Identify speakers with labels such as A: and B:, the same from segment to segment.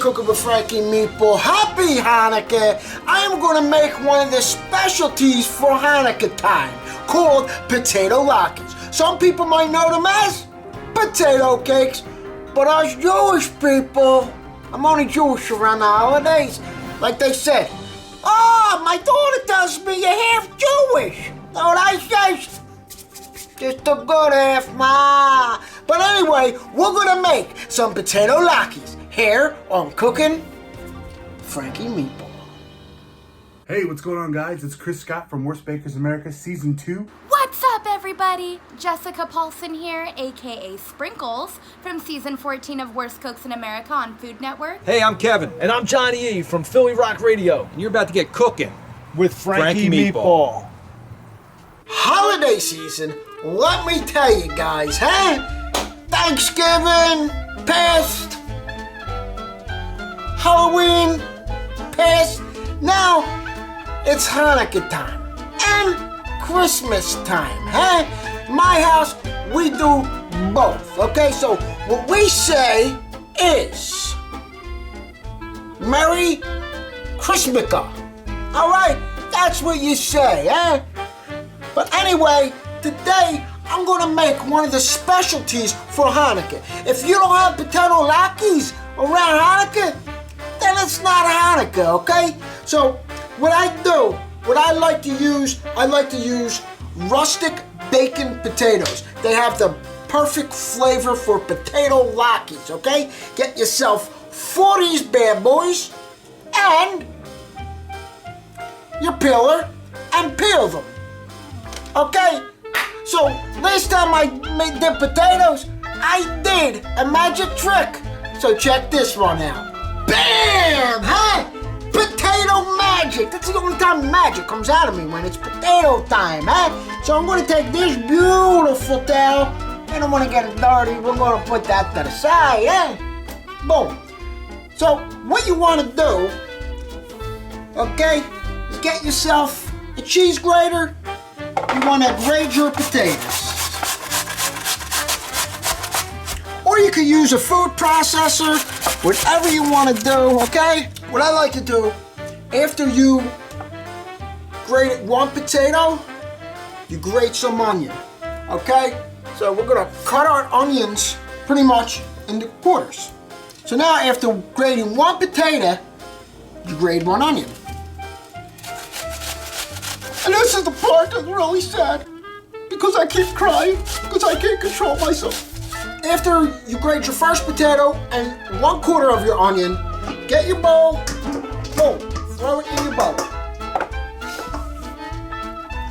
A: Cooking with Frankie Meatball. Happy Hanukkah! I am going to make one of the specialties for Hanukkah time called potato latkes. Some people might know them as potato cakes, but us Jewish people, I'm only Jewish around the holidays. Like they said, oh, my daughter tells me you're half Jewish. Know what I say? Just a good half, ma. But anyway, we're gonna make some potato latkes here on Cooking Frankie Meatball.
B: Hey, what's going on, guys? It's Chris Scott from Worst Bakers America, Season 2.
C: What's up, everybody? Jessica Paulson here, aka Sprinkles, from Season 14 of Worst Cooks in America on Food Network.
D: Hey, I'm Kevin. And I'm Johnny E. from Philly Rock Radio. And you're about to get cooking
B: With Frankie Meatball.
A: Holiday season, let me tell you guys, Thanksgiving, past. Halloween, past. Now, it's Hanukkah time and Christmas time, My house, we do both, okay? So what we say is Merry Christmaka. All right, that's what you say, But anyway, today I'm gonna make one of the specialties for Hanukkah. If you don't have potato latkes around Hanukkah, then it's not Hanukkah, okay? So what I like to use rustic bacon potatoes. They have the perfect flavor for potato latkes, okay? Get yourself 4 of these bad boys and your peeler and peel them. Okay, so last time I made the potatoes, I did a magic trick. So check this one out. Bam! Potato magic. That's the only time magic comes out of me, when it's potato time, So I'm gonna take this beautiful towel, and I'm gonna get it dirty. We're gonna put that to the side, Boom. So what you wanna do, okay, is get yourself a cheese grater. You want to grate your potatoes. Or you could use a food processor, whatever you want to do, okay? What I like to do, after you grate one potato, you grate some onion, okay? So we're going to cut our onions pretty much into quarters. So now after grating one potato, you grate one onion. And this is the part that's really sad, because I keep crying, because I can't control myself. After you grate your first potato and 1/4 of your onion, get your bowl, boom, throw it in your bowl.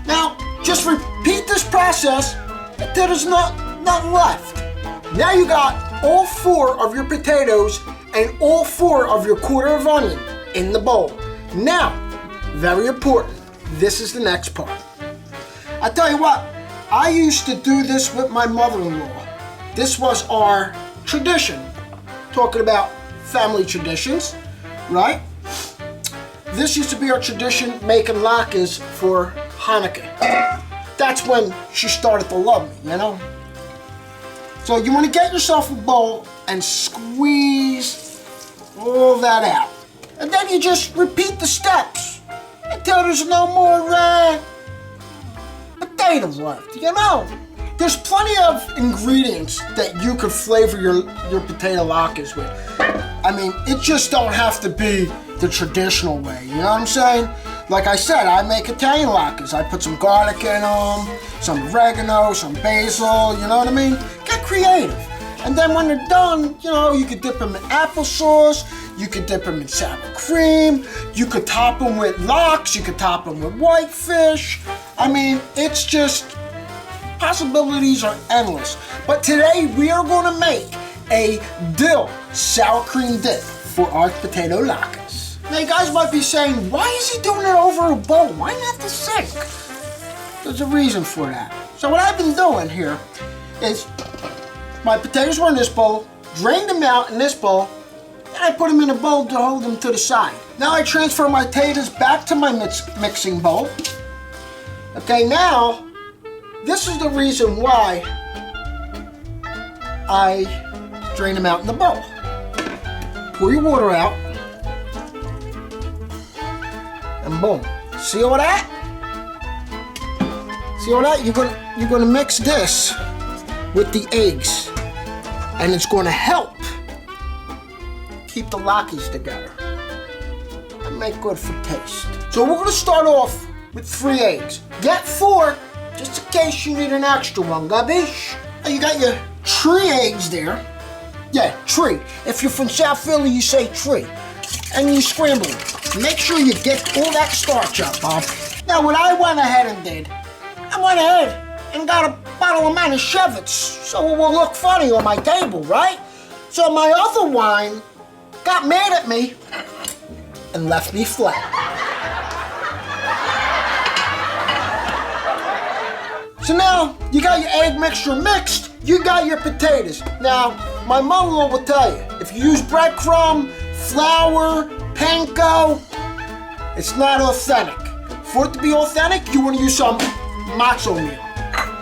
A: Now, just repeat this process until there's nothing left. Now you got all 4 of your potatoes and all 4 of your 1/4 of onion in the bowl. Now, very important. This is the next part. I tell you what, I used to do this with my mother-in-law. This was our tradition. Talking about family traditions, right? This used to be our tradition, making latkes for Hanukkah. That's when she started to love me, So you want to get yourself a bowl and squeeze all that out. And then you just repeat the steps until there's no more potatoes left, There's plenty of ingredients that you could flavor your potato latkes with. I mean, it just don't have to be the traditional way, you know what I'm saying? Like I said, I make Italian latkes. I put some garlic in them, some oregano, some basil, you know what I mean? Get creative. And then when they're done, you could dip them in applesauce, you could dip them in sour cream, you could top them with lox, you could top them with whitefish. I mean, it's just, possibilities are endless. But today we are going to make a dill sour cream dip for our potato latkes. Now you guys might be saying, why is he doing it over a bowl? Why not the sink? There's a reason for that. So what I've been doing here is, my potatoes were in this bowl, drained them out in this bowl, and I put them in a bowl to hold them to the side. Now I transfer my potatoes back to my mixing bowl. Okay, now, this is the reason why I drain them out in the bowl. pour your water out. And boom. See all that? See all that? You're gonna mix this with the eggs. And it's gonna help keep the Latkes together and make good for taste. So we're gonna start off with 3 eggs. Get 4, just in case you need an extra one, gabish. You got your 3 eggs there. Yeah, 3. If you're from South Philly, you say 3. And you scramble it. Make sure you get all that starch up, Bob. Now what I went ahead and did, I went ahead and got a bottle of Manischewitz so it will look funny on my table, right? So my other wine got mad at me and left me flat. So now you got your egg mixture mixed, you got your potatoes. Now, my mother-in-law will tell you, if you use breadcrumb, flour, panko, it's not authentic. For it to be authentic, you want to use some matzo meal.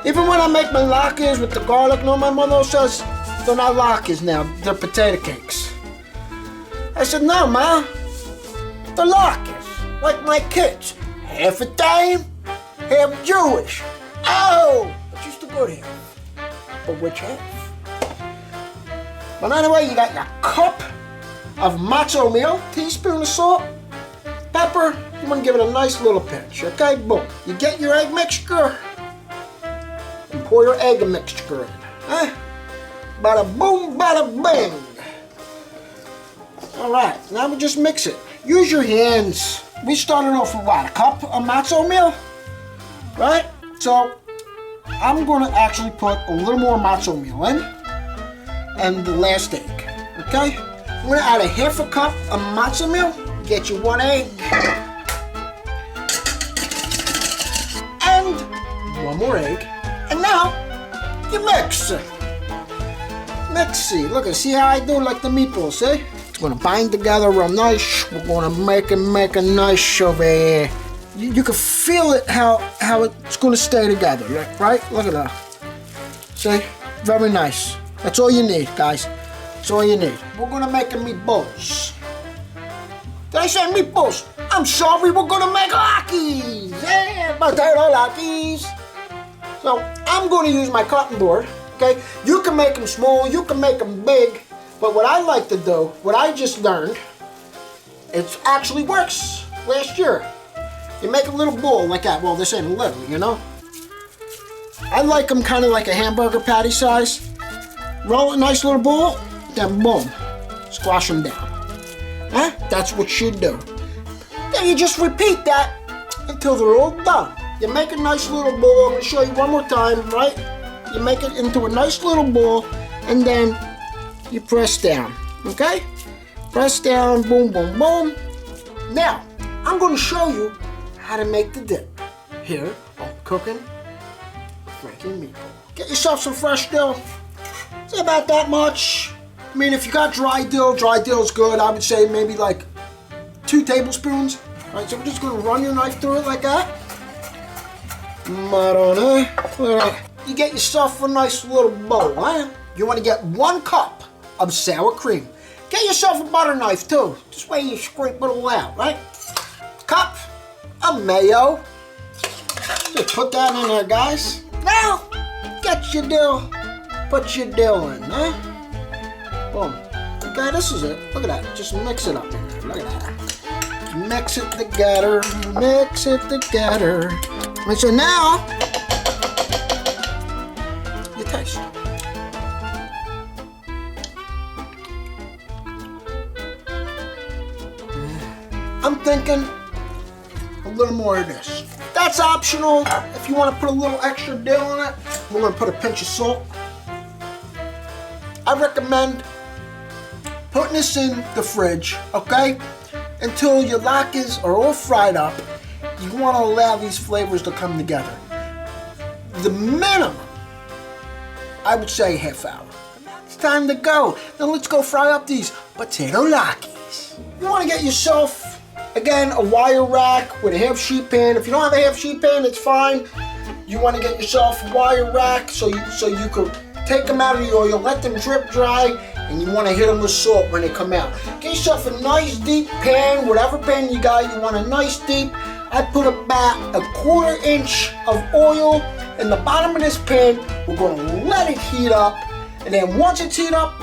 A: Even when I make my latkes with the garlic, my mother says, they're not latkes now, they're potato cakes. I said, no, Ma, they're latkes, like my kids. Half Italian, half Jewish. Oh, but just a good half. But which half? But anyway, you got your cup of matzo meal, teaspoon of salt, pepper. You want to give it a nice little pinch, okay? Boom. You get your egg mixture and pour your egg mixture in. Huh? Bada boom, bada bang. All right, now we just mix it. Use your hands. We started off with what, a cup of matzo meal, right? So I'm going to actually put a little more matzo meal in and the last egg, okay? I'm going to add a half a cup of matzo meal, get you 1 egg, and 1 more egg, and now you mix it. Mixy, look at, see how I do like the meatballs, see? It's going to bind together real nice. We're going to make a nice over here. You can feel it, how it's going to stay together, right? Look at that. See? Very nice. That's all you need, guys. That's all you need. We're going to make meatballs. Did I say meatballs? I'm sorry, we're going to make Latkes. Yeah, potato Latkes. So, I'm going to use my cutting board, okay? You can make them small, you can make them big, but what I like to do, what I just learned, it actually works last year. You make a little ball like that. Well, this ain't a little, you know? I like them kind of like a hamburger patty size. Roll a nice little ball, then boom, squash them down. Huh? That's what you do. Then you just repeat that until they're all done. You make a nice little ball. I'm going to show you one more time, right? You make it into a nice little ball, and then you press down, okay? Press down, boom, boom, boom. Now, I'm going to show you how to make the dip here on Cooking with Frankie Meatball. Get yourself some fresh dill. It's about that much. I mean, if you got dry dill's good. I would say maybe like 2 tablespoons. All right, so we're just gonna run your knife through it like that. You get yourself a nice little bowl, huh? You want to get 1 cup of sour cream. Get yourself a butter knife too. This way you scrape it all out, right? Cup of mayo. Just put that in there, guys. Now, get your dill. Put your dill in, huh? Boom. Okay, this is it. Look at that. Just mix it up in there. Look at that. Mix it together. Mix it together. And so now, you taste. I'm thinking a little more of this. That's optional. If you want to put a little extra dill in it, we're going to put a pinch of salt. I recommend putting this in the fridge, okay, until your latkes are all fried up. You want to allow these flavors to come together. The minimum, I would say, half hour. It's time to go. Now let's go fry up these potato latkes. You want to get yourself, again, a wire rack with a half sheet pan. If you don't have a half sheet pan, it's fine. You want to get yourself a wire rack so you could take them out of the oil, let them drip dry, and you want to hit them with salt when they come out. Get yourself a nice deep pan, whatever pan you got, you want a nice deep. I put about a 1/4 inch of oil in the bottom of this pan. We're going to let it heat up, and then once it's heat up,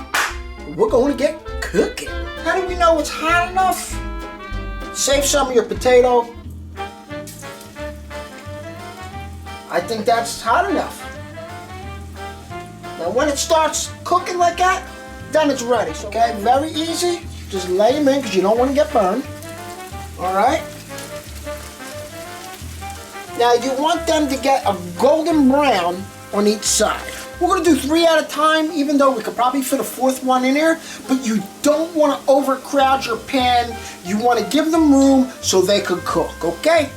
A: we're going to get cooking. How do we know it's hot enough? Save some of your potato. I think that's hot enough. Now when it starts cooking like that, then it's ready. Okay, very easy. Just lay them in because you don't want to get burned. All right. Now you want them to get a golden brown on each side. We're going to do 3 at a time, even though we could probably fit a 4th one in here, but you don't want to overcrowd your pan. You want to give them room so they could cook, okay?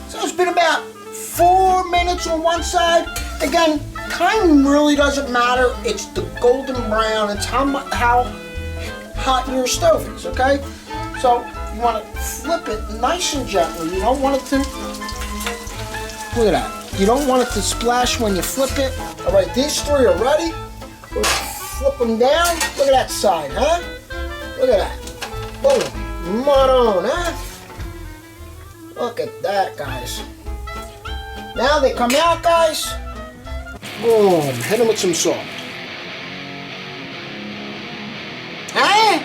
A: So it's been about 4 minutes on one side. Again, time really doesn't matter. It's the golden brown. It's how hot your stove is, okay? So you want to flip it nice and gently. You don't want it to, look at that. You don't want it to splash when you flip it. All right, these 3 are ready. We'll flip them down. Look at that side, huh? Look at that. Boom. Mud on, huh? Look at that, guys. Now they come out, guys. Boom. Hit them with some salt. Huh?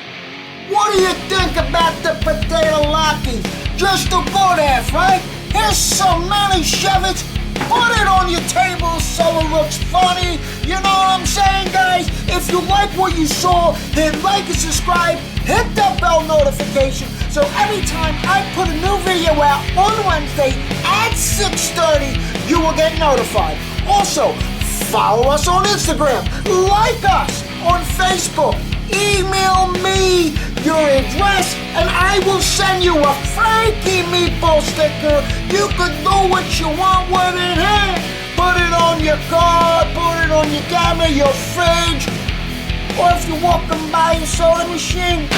A: What do you think about the potato latkes? Just a good half, right? Here's some Manischewitz. Put it on your table so it looks funny. You know what I'm saying, guys? If you like what you saw, then like and subscribe. Hit the bell notification so every time I put a new video out on Wednesday at 6:30, you will get notified. Also, follow us on Instagram. Like us on Facebook. Email me your address and I will send you a Frankie Meatball sticker. You can do what you want with it, huh? Put it on your car, put it on your camera, your fridge, or if you're walking by a soda machine,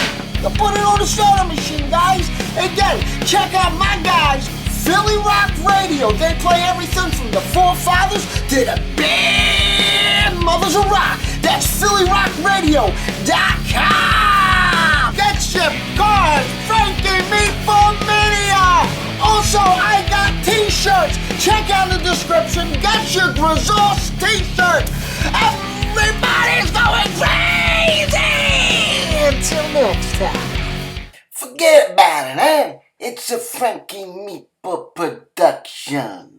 A: you put it on the soda machine, guys. Again, check out my guys, Philly Rock Radio. They play everything from the forefathers to the big mothers of rock. That's PhillyRockRadio.com. Get your cars, Frankie Meatball Mania. Also, I got t-shirts. Check out the description. Get your Grizzles t-shirt. Everybody's going crazy. Until next time. Forget about it, huh? It's a Frankie Meatball production.